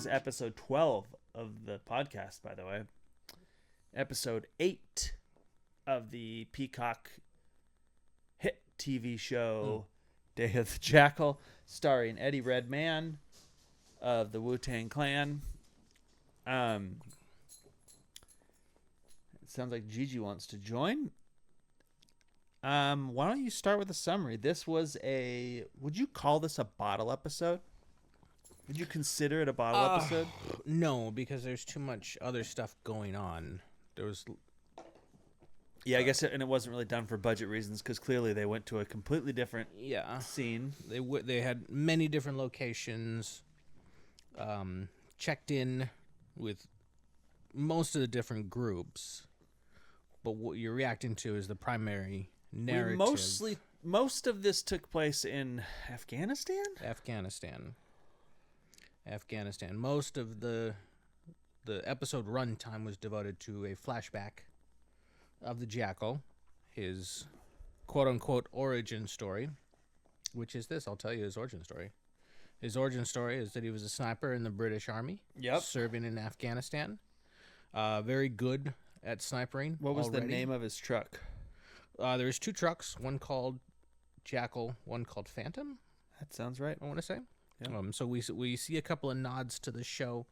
is episode 12 of the podcast, by the way. Episode 8 of the Peacock hit TV show Day of the Jackal, starring Eddie Redmayne of the Wu-Tang Clan. It sounds like Gigi wants to join. Why don't you start with a summary? This was would you call this a bottle episode? Would you consider it a bottle episode? No, because there's too much other stuff going on. There was... Yeah, I guess, and it wasn't really done for budget reasons because clearly they went to a completely different scene. They had many different locations, checked in with most of the different groups, but what you're reacting to is the primary narrative. Most of this took place in Afghanistan? Afghanistan. Most of the episode runtime was devoted to a flashback of the Jackal, his quote-unquote origin story, which is this. I'll tell you his origin story. His origin story is that he was a sniper in the British Army, serving in Afghanistan. Very good at snipering. What was the name of his truck? There's 2 trucks, one called Jackal, one called Phantom. That sounds right. I want to say. Yeah. So we see a couple of nods to the show.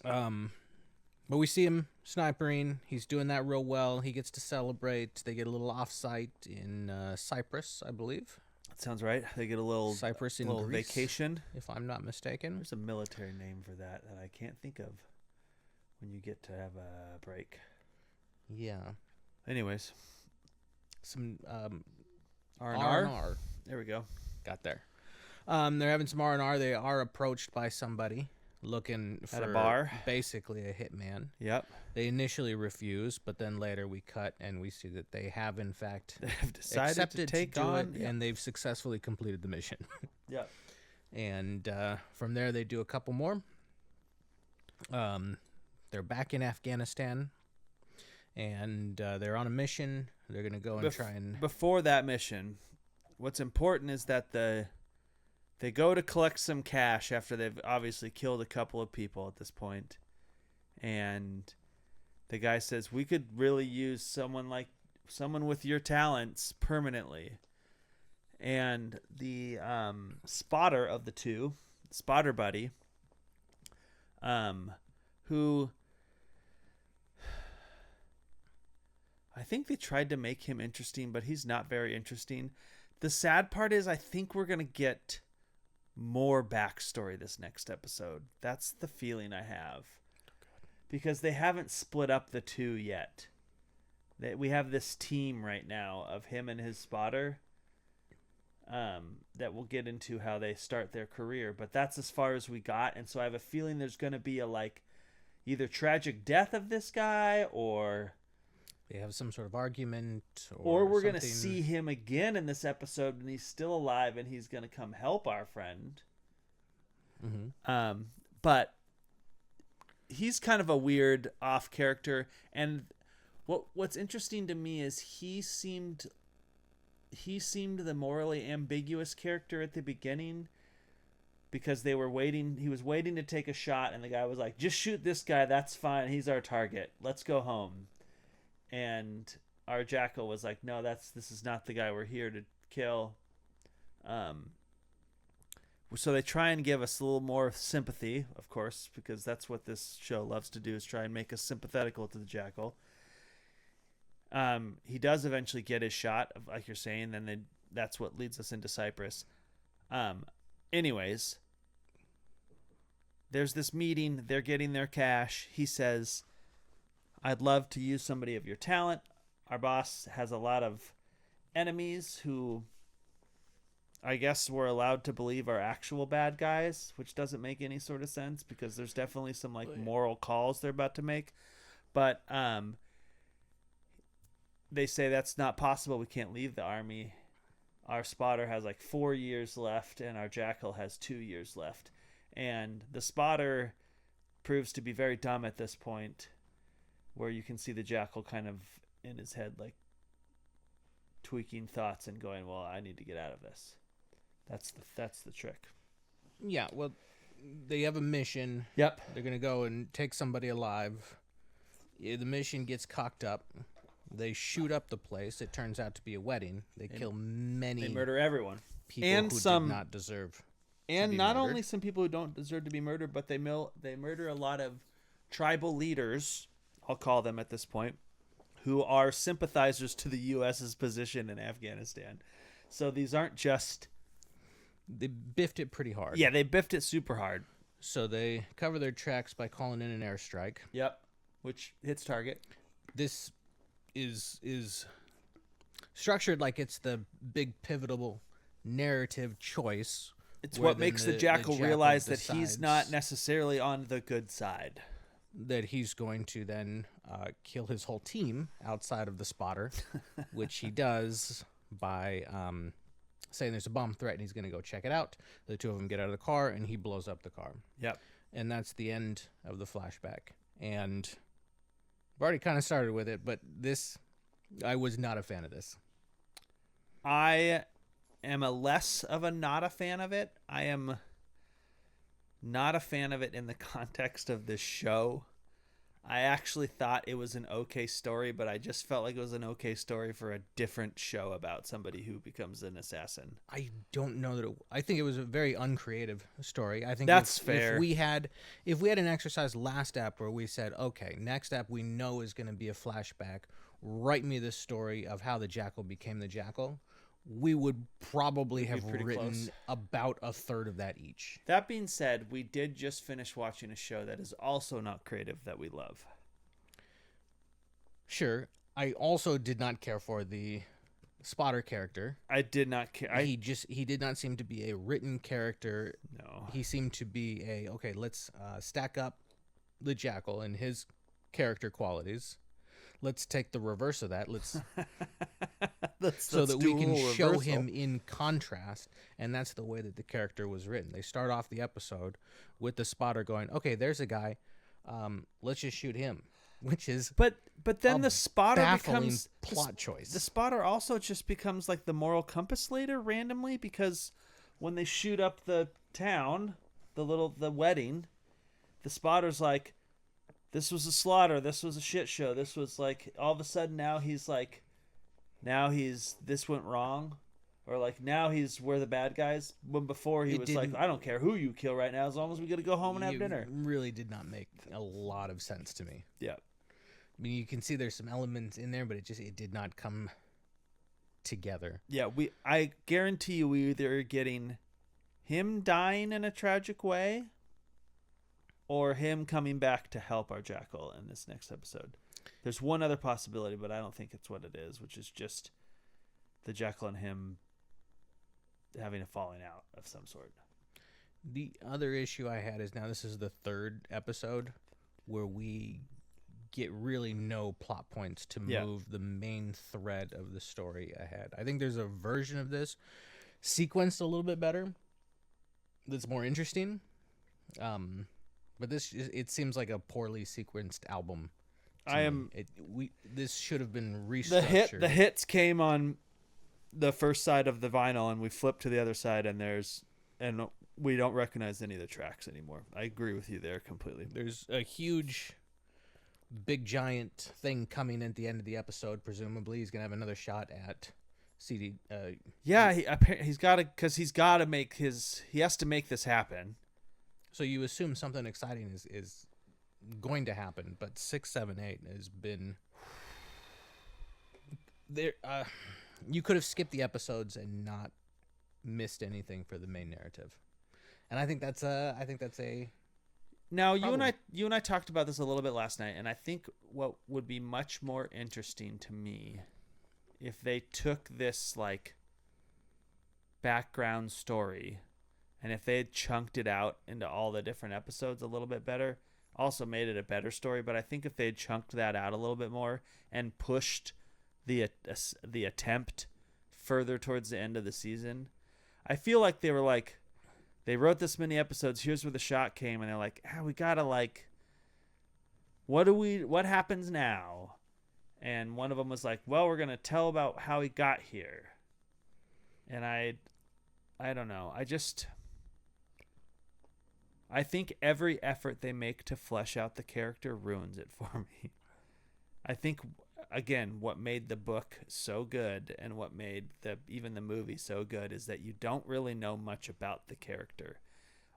But we see him snipering. He's doing that real well. He gets to celebrate. They get a little off-site in Cyprus, I believe. That sounds right. They get a little Cyprus in little Greece, vacation, if I'm not mistaken. There's a military name for that I can't think of when you get to have a break. Yeah. Anyways, some R&R. There we go. Got there. They're having some R&R. They are approached by somebody looking for at a bar, basically a hitman. Yep. They initially refuse, but then later we cut and we see that they have in fact decided accepted to take do on, it, and they've successfully completed the mission. Yep. And from there they do a couple more. They're back in Afghanistan, and they're on a mission. They're gonna go and try and... Before that mission, what's important is that they go to collect some cash after they've obviously killed a couple of people at this point. And the guy says, we could really use someone with your talents permanently. And the spotter of the two, spotter buddy, who I think they tried to make him interesting, but he's not very interesting. The sad part is I think we're going to get more backstory this next episode. That's the feeling I have. Because they haven't split up the two yet. We have this team right now of him and his spotter that we'll get into how they start their career. But that's as far as we got. And so I have a feeling there's going to be either tragic death of this guy or... They have some sort of argument. Or we're going to see him again in this episode and he's still alive and he's going to come help our friend. Mm-hmm. But he's kind of a weird off character. And what's interesting to me is he seemed the morally ambiguous character at the beginning because he was waiting to take a shot and the guy was like, just shoot this guy. That's fine. He's our target. Let's go home. And our Jackal was like, no, this is not the guy we're here to kill. So they try and give us a little more sympathy, of course, because that's what this show loves to do, is try and make us sympathetical to the Jackal. He does eventually get his shot, like you're saying, then that's what leads us into Cyprus. Anyways, there's this meeting. They're getting their cash. He says, I'd love to use somebody of your talent. Our boss has a lot of enemies who I guess we're allowed to believe are actual bad guys, which doesn't make any sort of sense because there's definitely some moral calls they're about to make. But they say that's not possible. We can't leave the army. Our spotter has 4 years left and our Jackal has 2 years left. And the spotter proves to be very dumb at this point, where you can see the Jackal kind of in his head tweaking thoughts and going, well, I need to get out of this. That's the trick. Yeah, well, they have a mission. Yep. They're gonna go and take somebody alive. Yeah, the mission gets cocked up. They shoot up the place. It turns out to be a wedding. They kill many. They murder everyone. People And who some did not deserve. And to be not murdered. only some people who don't deserve to be murdered, but they murder a lot of tribal leaders, I'll call them at this point, who are sympathizers to the U.S.'s position in Afghanistan. So these aren't just... They biffed it pretty hard. Yeah, they biffed it super hard. So they cover their tracks by calling in an airstrike. Yep. Which hits target. This is structured like it's the big pivotal narrative choice. It's where what then makes the Jackal realize that he's decides not necessarily on the good side. that he's going to then kill his whole team outside of the spotter, which he does by saying there's a bomb threat and he's going to go check it out. The two of them get out of the car and he blows up the car. Yep. And that's the end of the flashback. And I've already kind of started with it, but I was not a fan of this. I am less of a not a fan of it. I am not a fan of it in the context of this show. I actually thought it was an okay story, but I just felt like it was an okay story for a different show about somebody who becomes an assassin. I don't know that I think it was a very uncreative story. I think That's fair. If we had an exercise last app where we said, okay, next app we know is going to be a flashback, write me the story of how the Jackal became the Jackal, we would probably have pretty written close. about a third of that each. That being said, we did just finish watching a show that is also not creative that we love. Sure. I also did not care for the spotter character. I did not care. He did not seem to be a written character. No. He seemed to be okay, let's stack up the Jackal and his character qualities. Let's take the reverse of that. Let's so that we can show him in contrast, and that's the way that the character was written. They start off the episode with the spotter going, "Okay, there's a guy. Let's just shoot him," which is But then a the spotter baffling becomes plot choice. The spotter also just becomes like the moral compass later randomly, because when they shoot up the town, the wedding, the spotter's like, this was a slaughter, this was a shit show, this was like, all of a sudden this went wrong, or like now we're the bad guys, when before he was like, I don't care who you kill right now as long as we get to go home and have dinner. Really did not make a lot of sense to me. Yeah. I mean, you can see there's some elements in there, but it did not come together. Yeah, I guarantee you we either are getting him dying in a tragic way or him coming back to help our Jackal in this next episode. There's one other possibility, but I don't think it's what it is, which is just the Jackal and him having a falling out of some sort. The other issue I had is now this is the third episode where we get really no plot points to move the main thread of the story ahead. I think there's a version of this sequenced a little bit better that's more interesting. But it seems like a poorly sequenced album. This should have been restructured. The hits came on the first side of the vinyl, and we flipped to the other side, and we don't recognize any of the tracks anymore. I agree with you there completely. There's a huge, big giant thing coming at the end of the episode. Presumably, he's gonna have another shot at CD. Yeah, he has to make this happen. So you assume something exciting is going to happen, but 6, 7, 8 has been there. You could have skipped the episodes and not missed anything for the main narrative, and I think that's a Now, problem. you and I talked about this a little bit last night, and I think what would be much more interesting to me if they took this like background story, and if they had chunked it out into all the different episodes a little bit better, also made it a better story. But I think if they had chunked that out a little bit more and pushed the attempt further towards the end of the season, I feel like they were like, they wrote this many episodes, here's where the shot came, and they're like, we gotta like, what happens now? And one of them was like, well, we're gonna tell about how he got here. And I don't know. I think every effort they make to flesh out the character ruins it for me. I think, again, what made the book so good and what made even the movie so good is that you don't really know much about the character.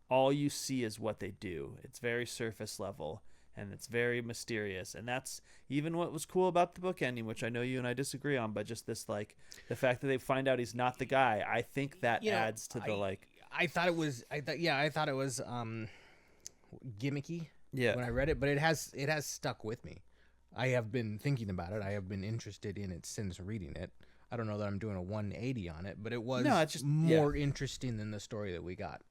All you see is what they do. It's very surface level and it's very mysterious. And that's even what was cool about the book ending, which I know you and I disagree on, but just this, like, the fact that they find out he's not the guy. I think that adds to the, like, I thought it was gimmicky yeah, when I read it, but it has stuck with me. I have been thinking about it. I have been interested in it since reading it. I don't know that I'm doing a 180 on it, but it was it's just more interesting than the story that we got.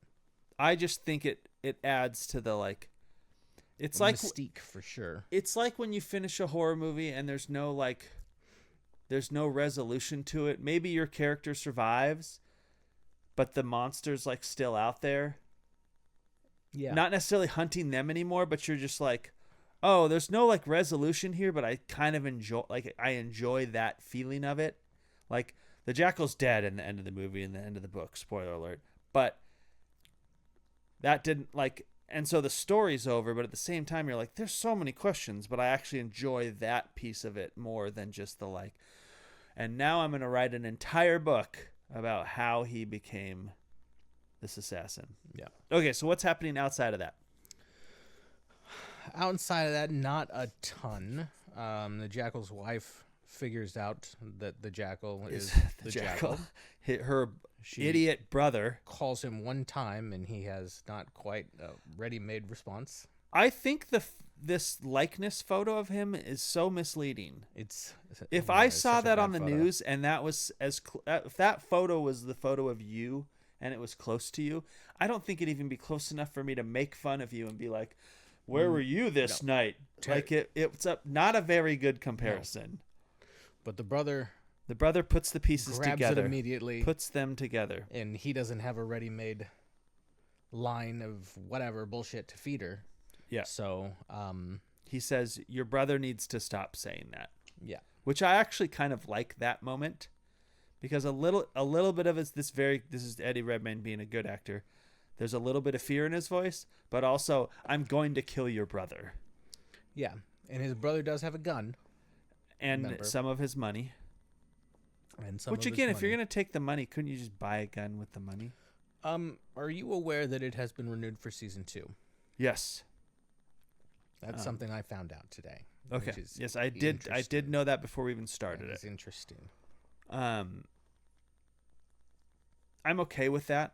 I just think it adds to the, like, it's The like mystique for sure. it's like when you finish a horror movie and there's no resolution to it. Maybe your character survives, but the monster's, like, still out there. Yeah. Not necessarily hunting them anymore, but you're just like, oh, there's no, like, resolution here, but I kind of enjoy that feeling of it. Like, the Jackal's dead in the end of the movie and the end of the book, spoiler alert. But that didn't, like, and so the story's over, but at the same time you're like, there's so many questions, but I actually enjoy that piece of it more than just the, like, and now I'm going to write an entire book about how he became this assassin. Yeah. Okay, so what's happening outside of that? Outside of that, not a ton. The Jackal's wife figures out that the Jackal is the Jackal. Her She idiot brother calls him one time, and he has not quite a ready-made response. I think this likeness photo of him is so misleading. If I saw that on the news and that was if that photo was the photo of you and it was close to you, I don't think it'd even be close enough for me to make fun of you and be like, "Where were you this night?" Like it's not a very good comparison. No. But the brother puts the pieces grabs together it immediately, puts them together, and he doesn't have a ready-made line of whatever bullshit to feed her. Yeah. So, he says, "Your brother needs to stop saying that." Yeah. Which I actually kind of like that moment, because a little bit of this is Eddie Redmayne being a good actor. There's a little bit of fear in his voice, but also, I'm going to kill your brother. Yeah. And his brother does have a gun. And some of his money. Which, again, if you're going to take the money, couldn't you just buy a gun with the money? Are you aware that it has been renewed for season 2? Yes. That's something I found out today. Okay. Yes, I did. I did know that before we even started it. It's interesting. I'm okay with that.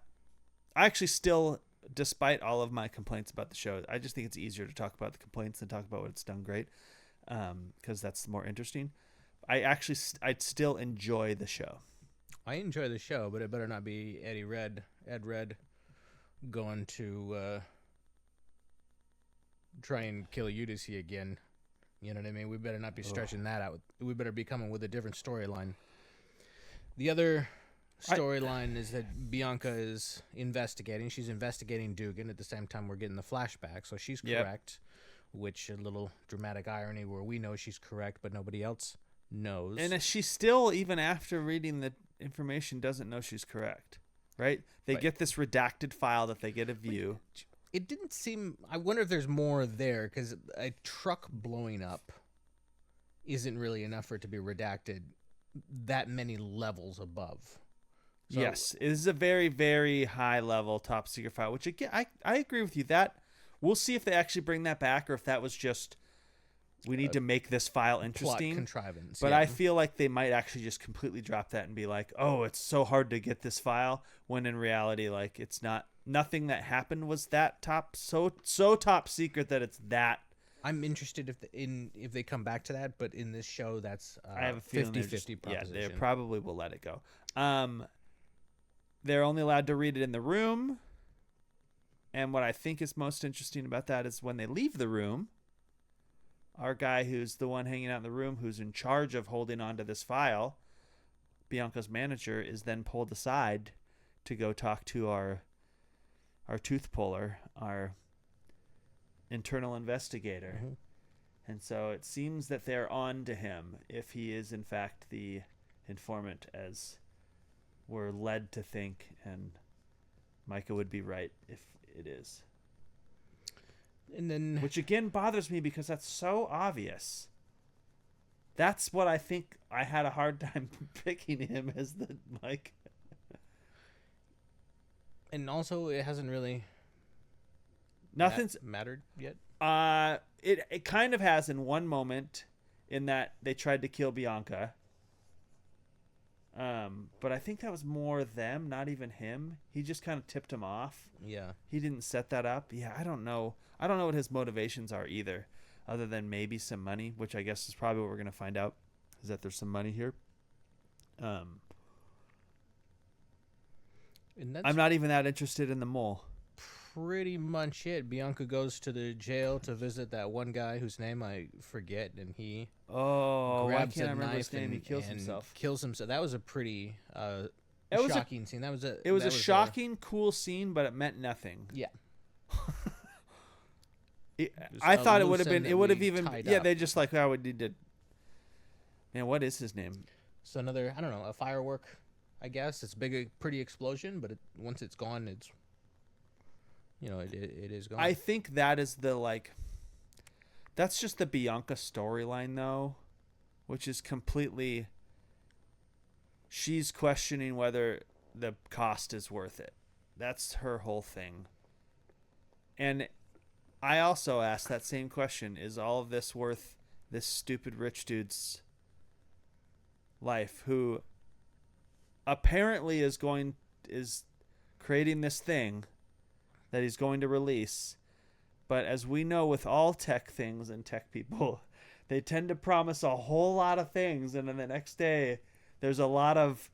I actually still, despite all of my complaints about the show, I just think it's easier to talk about the complaints than talk about what it's done great, because that's more interesting. I'd still enjoy the show. I enjoy the show, but it better not be Ed Red, going to try and kill Eustace again. You know what I mean? We better not be stretching that out. We better be coming with a different storyline. The other storyline is that Bianca is investigating. She's investigating Dugan. At the same time, we're getting the flashback, so she's correct. Which, a little dramatic irony where we know she's correct, but nobody else knows. And she still, even after reading the information, doesn't know she's correct. Right? They get this redacted file that they get a view. It didn't seem... I wonder if there's more there, because a truck blowing up isn't really enough for it to be redacted that many levels above. So, yes, it is a very, very high level top secret file, which, again, I agree with you. That we'll see if they actually bring that back or if that was just... We need to make this file interesting. Plot contrivance. But I feel like they might actually just completely drop that and be like, "Oh, it's so hard to get this file," when in reality, like, it's not. Nothing that happened was that so top secret that it's that. I'm interested if they come back to that, but in this show, that's I have a 50-50 proposition. Yeah, they probably will let it go. They're only allowed to read it in the room, and what I think is most interesting about that is when they leave the room. Our guy who's the one hanging out in the room, who's in charge of holding on to this file, Bianca's manager, is then pulled aside to go talk to our tooth puller, our internal investigator. Mm-hmm. And so it seems that they're on to him if he is, in fact, the informant, as we're led to think, and Micah would be right if it is. And then which again bothers me because that's so obvious. That's what I think I had a hard time picking him as the Mike. and also it hasn't really Nothing's mattered yet. it kind of has in one moment in that they tried to kill Bianca. But I think that was more them, not even him. He just kind of tipped him off. Yeah. He didn't set that up. Yeah, I don't know. I don't know what his motivations are either, other than maybe some money, which I guess is probably what we're gonna find out, is that there's some money here. And that's I'm not even that interested in the mole. pretty much it. Bianca goes to the jail to visit that one guy whose name I forget, and he Oh, why grabs can't I a remember knife his name? and He kills and himself. Kills himself. That was a pretty It was shocking scene. That was It was a shocking, cool scene, but it meant nothing. Yeah. I thought it loose would have been. end It that would have we even. tied Yeah, up. they just like I would need to. Man, what is his name? So another, I don't know, a firework, I guess. It's big, pretty explosion, but once it's gone, it's, it is gone. I think that is the like. That's just the Bianca storyline, though, which is completely. She's questioning whether the cost is worth it. That's her whole thing. And I also asked that same question: is all of this worth this stupid rich dude's life, who apparently is creating this thing that he's going to release? But as we know with all tech things and tech people, they tend to promise a whole lot of things, and then the next day there's a lot of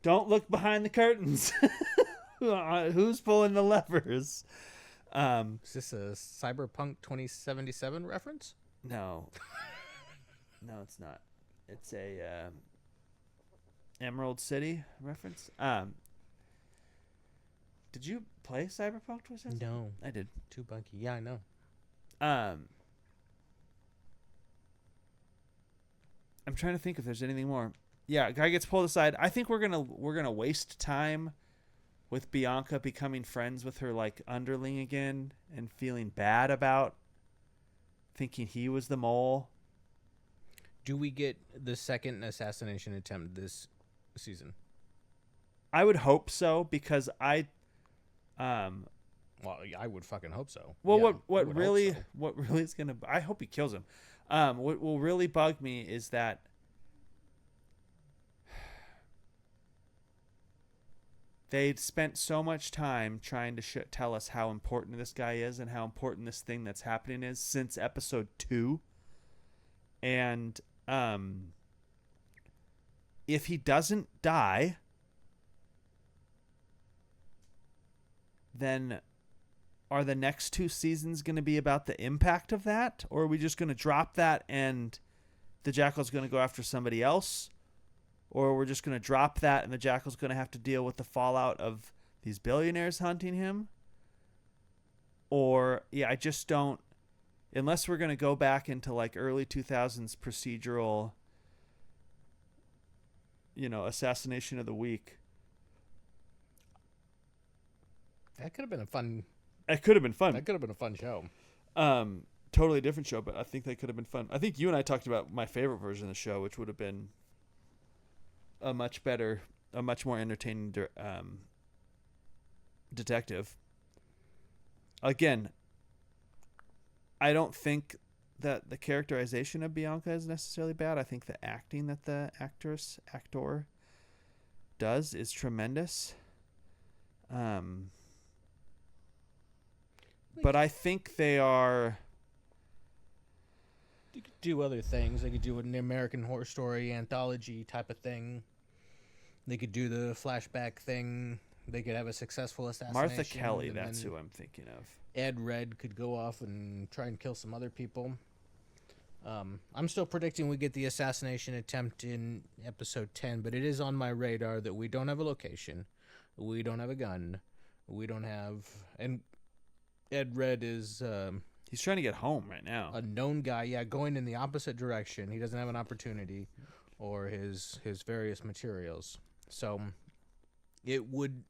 don't look behind the curtains. Who's pulling the levers? Is this a Cyberpunk 2077 reference? No. No, it's not. It's a Emerald City reference. Did you play Cyberpunk 2077? No. I did. Too bunky. Yeah, I know. I'm trying to think if there's anything more. Yeah, guy gets pulled aside. I think we're gonna waste time with Bianca becoming friends with her like underling again and feeling bad about thinking he was the mole. Do we get the second assassination attempt this season? I would hope so because Well, I would fucking hope so. well, Yeah, I what would really hope so. what really is gonna, I hope he kills him. What will really bug me is that they'd spent so much time trying to tell us how important this guy is and how important this thing that's happening is since episode 2. And if he doesn't die, then are the next 2 seasons going to be about the impact of that? Or are we just going to drop that and the Jackal's going to go after somebody else? Or we're just going to drop that and the Jackal's going to have to deal with the fallout of these billionaires hunting him? Or, yeah, I just don't... Unless we're going to go back into, like, early 2000s procedural, assassination of the week. That could have been a fun. It could have been fun. That could have been a fun show. Totally different show, but I think that could have been fun. I think you and I talked about my favorite version of the show, which would have been a much more entertaining detective. Again, I don't think that the characterization of Bianca is necessarily bad. I think the acting that the actor does is tremendous. But I think they are... You could do other things. They could do an American Horror Story anthology type of thing. They could do the flashback thing. They could have a successful assassination. Martha Kelly, and that's then who I'm thinking of. Ed Red could go off and try and kill some other people. I'm still predicting we get the assassination attempt in episode 10, but it is on my radar that we don't have a location. We don't have a gun. We don't have... And Ed Red is... He's trying to get home right now. a known guy, going in the opposite direction. He doesn't have an opportunity or his various materials. So it would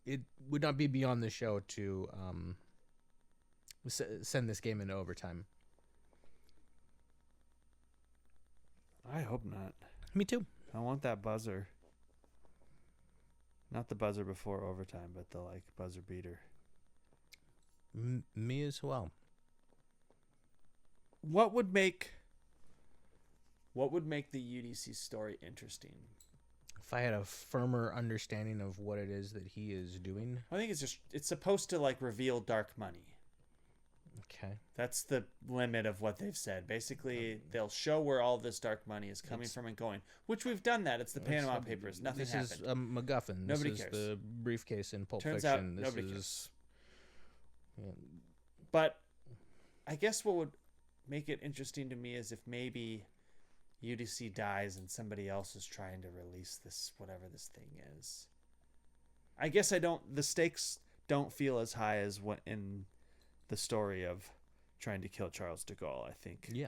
not be beyond the show to send this game into overtime. I hope not. Me too. I want that buzzer. Not the buzzer before overtime, but the buzzer beater. Me as well. What would make the UDC story interesting? If I had a firmer understanding of what it is that he is doing. I think it's supposed to reveal dark money. Okay. That's the limit of what they've said. Basically, they'll show where all this dark money is coming from and going, which we've done that. It's the Panama Papers. Nothing happened. This is a MacGuffin. Nobody this cares. is the briefcase in Pulp Turns Fiction. out nobody cares. Yeah. But I guess what would make it interesting to me is if maybe UDC dies and somebody else is trying to release this, whatever this thing is. I guess the stakes don't feel as high as what in the story of trying to kill Charles de Gaulle, I think. Yeah.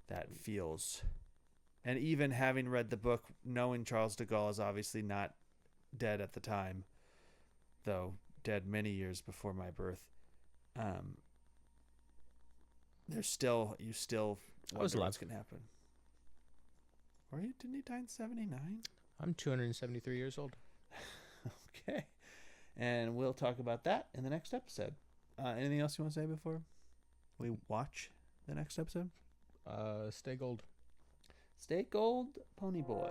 That feels. And even having read the book, knowing Charles de Gaulle is obviously not dead at the time, though dead many years before my birth, you still wonder what's going to happen. Didn't he die in 79? I'm 273 years old. Okay. And we'll talk about that in the next episode. Anything else you want to say before we watch the next episode? Stay gold. Stay gold, Pony Boy.